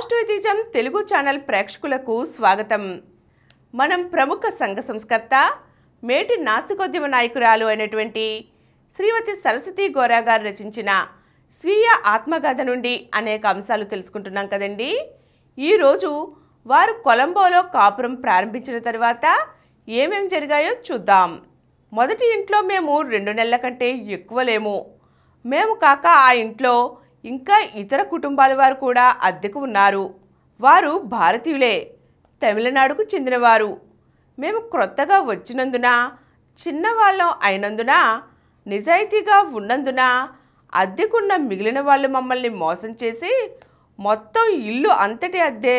Positivism Telugu channel ప్రేక్షకులకు స్వాగతం. మనం ప్రముఖ సంఘ సంస్కర్త మేటి నాస్తికోద్యమ నాయకురాలు అయినటువంటి శ్రీమతి సరస్వతి గోరా గారు రచించిన స్వీయ ఆత్మగాథ నుండి అనేక అంశాలు తెలుసుకుంటున్నాం కదండి. ఈరోజు వారు కొలంబోలో కాపురం ప్రారంభించిన తర్వాత ఏమేం జరిగాయో చూద్దాం. మొదటి ఇంట్లో మేము 2 నెలల కంటే ఎక్కువ లేము. మేము కాక ఆ ఇంట్లో ఇంకా ఇతర కుటుంబాల వారు కూడా అద్దెకు ఉన్నారు. వారు భారతీయులే, తమిళనాడుకు చెందినవారు. మేము క్రొత్తగా వచ్చినందున, చిన్నవాళ్ళం అయినందున, నిజాయితీగా ఉన్నందున అద్దెకున్న మిగిలిన వాళ్ళు మమ్మల్ని మోసం చేసి మొత్తం ఇల్లు అంతటి అద్దె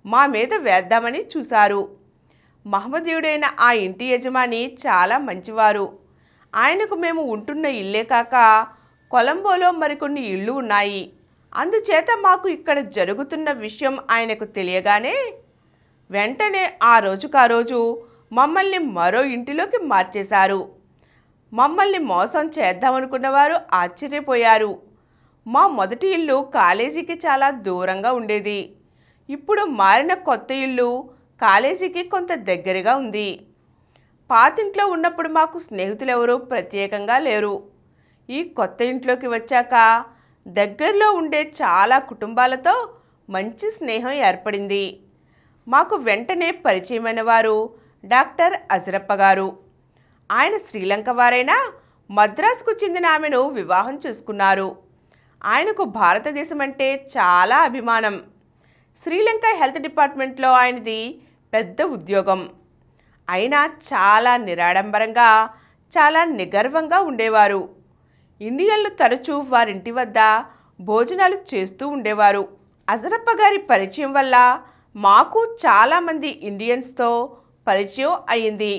మా మీద వేద్దామని చూశారు. మహమ్మదీయుడైన ఆ ఇంటి యజమాని చాలా మంచివారు. ఆయనకు మేము ఉంటున్న ఇల్లే కాక కొలంబోలో మరికొన్ని ఇళ్ళు ఉన్నాయి. అందుచేత మాకు ఇక్కడ జరుగుతున్న విషయం ఆయనకు తెలియగానే వెంటనే ఆ రోజు మమ్మల్ని మరో ఇంటిలోకి మార్చేశారు. మమ్మల్ని మోసం చేద్దామనుకున్నవారు ఆశ్చర్యపోయారు. మా మొదటి ఇల్లు కాలేజీకి చాలా దూరంగా ఉండేది. ఇప్పుడు మారిన కొత్త ఇల్లు కాలేజీకి కొంత దగ్గరగా ఉంది. పాతింట్లో ఉన్నప్పుడు మాకు స్నేహితులెవరూ ప్రత్యేకంగా లేరు. ఈ కొత్త ఇంట్లోకి వచ్చాక దగ్గరలో ఉండే చాలా కుటుంబాలతో మంచి స్నేహం ఏర్పడింది. మాకు వెంటనే పరిచయమైన వారు డాక్టర్ అజరప్ప గారు. ఆయన శ్రీలంక వారైనా మద్రాసుకు చెందిన ఆమెను వివాహం చేసుకున్నారు. ఆయనకు భారతదేశం అంటే చాలా అభిమానం. శ్రీలంక హెల్త్ డిపార్ట్మెంట్లో ఆయనది పెద్ద ఉద్యోగం. అయినా చాలా నిరాడంబరంగా, చాలా నిగర్వంగా ఉండేవారు. ఇండియన్లు తరచూ వారింటి వద్ద భోజనాలు చేస్తూ ఉండేవారు. అజరప్ప గారి పరిచయం వల్ల మాకు చాలామంది ఇండియన్స్తో పరిచయం అయింది.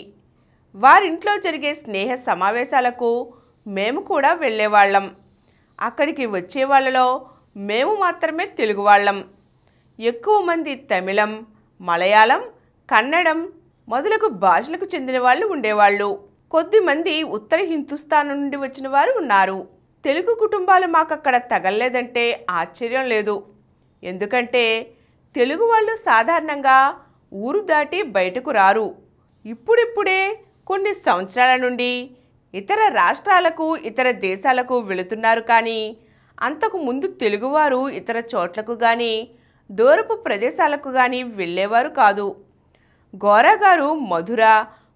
వారింట్లో జరిగే స్నేహ సమావేశాలకు మేము కూడా వెళ్ళేవాళ్ళం. అక్కడికి వచ్చే వాళ్ళలో మేము మాత్రమే తెలుగు వాళ్ళం. ఎక్కువ మంది తమిళం, మలయాళం, కన్నడం మొదలగు భాషలకు చెందిన వాళ్ళు ఉండేవాళ్ళు. కొద్దిమంది ఉత్తర హిందుస్థాన్ నుండి వచ్చిన వారు ఉన్నారు. తెలుగు కుటుంబాలు మాకక్కడ తగలలేదంటే ఆశ్చర్యం లేదు. ఎందుకంటే తెలుగు వాళ్ళు సాధారణంగా ఊరు దాటి బయటకు రారు. ఇప్పుడిప్పుడే కొన్ని సంవత్సరాల నుండి ఇతర రాష్ట్రాలకు, ఇతర దేశాలకు వెళుతున్నారు. కానీ అంతకు ముందు తెలుగువారు ఇతర చోట్లకు కానీ, దూరపు ప్రదేశాలకు కానీ వెళ్ళేవారు కాదు. గోరా గారు మధుర,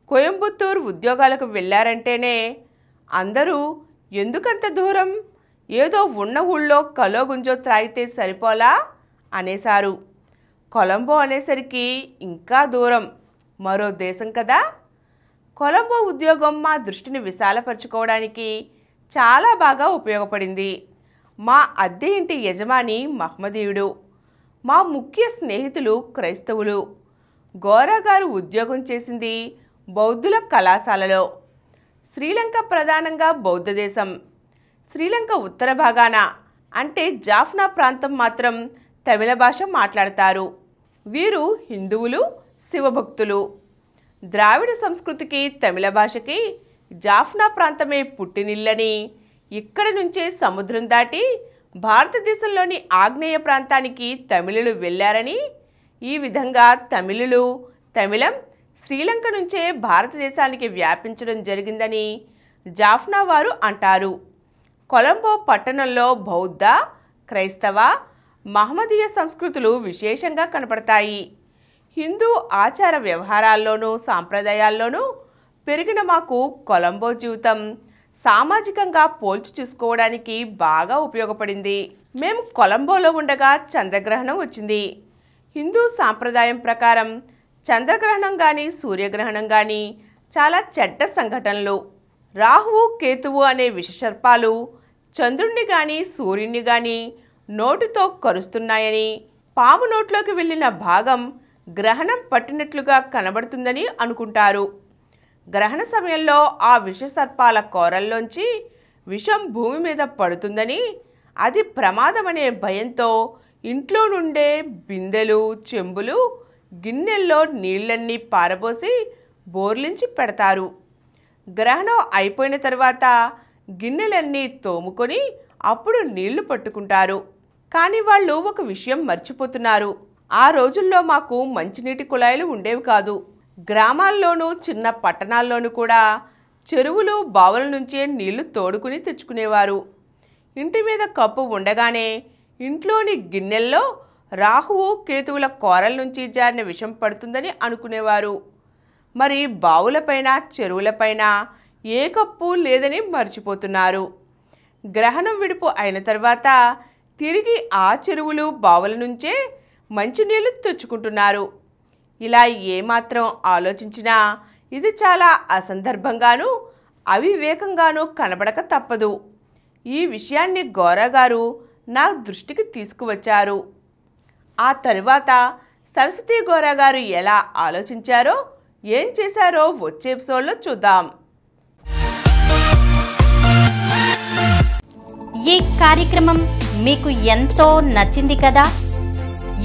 కోయంబత్తూరు ఉద్యోగాలకు వెళ్ళారంటేనే అందరూ ఎందుకంత దూరం, ఏదో ఉన్న ఊళ్ళో కలో గుంజో త్రాగితే సరిపోలా అనేశారు. కొలంబో అనేసరికి ఇంకా దూరం, మరో దేశం కదా. కొలంబో ఉద్యోగం మా దృష్టిని విశాలపరచుకోవడానికి చాలా బాగా ఉపయోగపడింది. మా అద్దె ఇంటి యజమాని మహమ్మదీయుడు. మా ముఖ్య స్నేహితులు క్రైస్తవులు. గోరా గారు ఉద్యోగం చేసింది బౌద్ధుల కళాశాలలో. శ్రీలంక ప్రధానంగా బౌద్ధ దేశం. శ్రీలంక ఉత్తర భాగాన అంటే జాఫ్నా ప్రాంతం మాత్రం తమిళ భాష మాట్లాడతారు. వీరు హిందువులు, శివభక్తులు. ద్రావిడ సంస్కృతికి, తమిళ భాషకి జాఫ్నా ప్రాంతమే పుట్టినిల్లని, ఇక్కడి నుంచే సముద్రం దాటి భారతదేశంలోని ఆగ్నేయ ప్రాంతానికి తమిళులు వెళ్ళారని, ఈ విధంగా తమిళులు, తమిళం శ్రీలంక నుంచే భారతదేశానికి వ్యాపించడం జరిగిందని జాఫ్నా వారు అంటారు. కొలంబో పట్టణంలో బౌద్ధ, క్రైస్తవ, మహమ్మదీయ సంస్కృతులు విశేషంగా కనపడతాయి. హిందూ ఆచార వ్యవహారాల్లోనూ, సాంప్రదాయాల్లోనూ పెరిగిన మాకు కొలంబో జీవితం సామాజికంగా పోల్చి చూసుకోవడానికి బాగా ఉపయోగపడింది. మేము కొలంబోలో ఉండగా చంద్రగ్రహణం వచ్చింది. హిందూ సాంప్రదాయం ప్రకారం చంద్రగ్రహణం కానీ, సూర్యగ్రహణం కానీ చాలా చెడ్డ సంఘటనలు. రాహువు, కేతువు అనే విషసర్పాలు చంద్రుణ్ణి కానీ, సూర్యుణ్ణి కానీ నోటితో కరుస్తున్నాయని, పాము నోట్లోకి వెళ్ళిన భాగం గ్రహణం పట్టినట్లుగా కనబడుతుందని అనుకుంటారు. గ్రహణ సమయంలో ఆ విషసర్పాల కోరల్లోంచి విషం భూమి మీద పడుతుందని, అది ప్రమాదమనే భయంతో ఇంట్లో నుండే బిందెలు, చెంబులు, గిన్నెల్లో నీళ్లన్నీ పారబోసి బోర్లించి పెడతారు. గ్రహణం అయిపోయిన తర్వాత గిన్నెలన్నీ తోముకొని అప్పుడు నీళ్లు పట్టుకుంటారు. కానీ వాళ్ళు ఒక విషయం మర్చిపోతున్నారు. ఆ రోజుల్లో మాకు మంచినీటి కుళాయిలు ఉండేవి కాదు. గ్రామాల్లోనూ చిన్న పట్టణాల్లోనూ కూడా చెరువులు బావుల నుంచే నీళ్లు తోడుకుని తెచ్చుకునేవారు. ఇంటి మీద కప్పు ఉండగానే ఇంట్లోని గిన్నెల్లో రాహువు కేతువుల కోరల నుంచి జారిన విషం పడుతుందని అనుకునేవారు. మరి బావులపైన చెరువులపైన ఏ కప్పు లేదని మర్చిపోతున్నారు. గ్రహణం విడుపు అయిన తర్వాత తిరిగి ఆ చెరువులు బావుల నుంచే మంచినీళ్లు తెచ్చుకుంటున్నారు. ఇలా ఏమాత్రం ఆలోచించినా ఇది చాలా అసందర్భంగానూ అవివేకంగానూ కనబడక తప్పదు. ఈ విషయాన్ని గోరాగారు నా దృష్టికి తీసుకువచ్చారు. ఆ తరువాత సరస్వతి గోరాగారు ఎలా ఆలోచించారో, ఏం చేశారో వచ్చే ఎపిసోడ్లో చూద్దాం. ఈ కార్యక్రమం మీకు ఎంతో నచ్చింది కదా.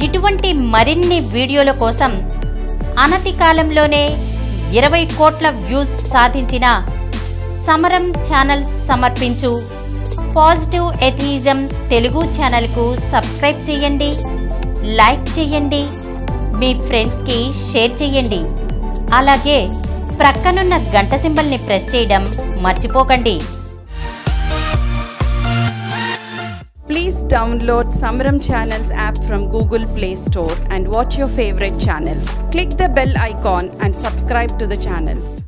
ఇటువంటి మరిన్ని వీడియోల కోసం అనతి కాలంలోనే 20 కోట్ల వ్యూస్ సాధించిన సమరం ఛానల్స్ సమర్పించు పాజిటివ్ ఎథియిజం తెలుగు ఛానల్కు సబ్స్క్రైబ్ చేయండి, లైక్ చేయండి, మీ ఫ్రెండ్స్కి షేర్ చేయండి. అలాగే ప్రక్కనున్న గంట సింబల్ని ప్రెస్ చేయడం మర్చిపోకండి. Please download Samaram Channels app from Google Play Store and watch your favorite channels. Click the bell icon and subscribe to the channels.